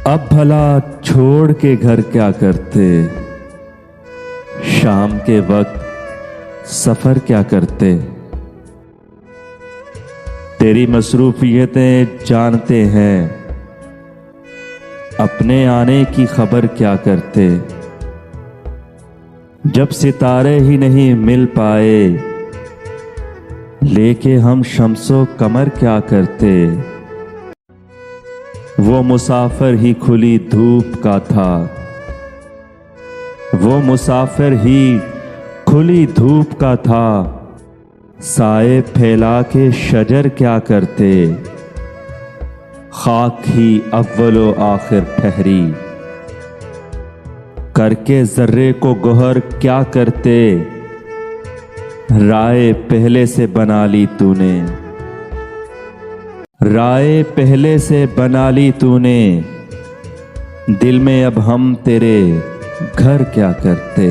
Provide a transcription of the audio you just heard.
अब भला छोड़ के घर क्या करते, शाम के वक्त सफर क्या करते। तेरी मसरूफियतें जानते हैं, अपने आने की खबर क्या करते। जब सितारे ही नहीं मिल पाए, लेके हम शम्सो कमर क्या करते। वो मुसाफिर ही खुली धूप का था, वो मुसाफिर ही खुली धूप का था। साए फैला के शजर क्या करते, खाक ही अव्वलो आखिर ठहरी। करके जर्रे को गोहर क्या करते, राय पहले से बना ली तूने। राय पहले से बना ली तूने, दिल में अब हम तेरे घर क्या करते।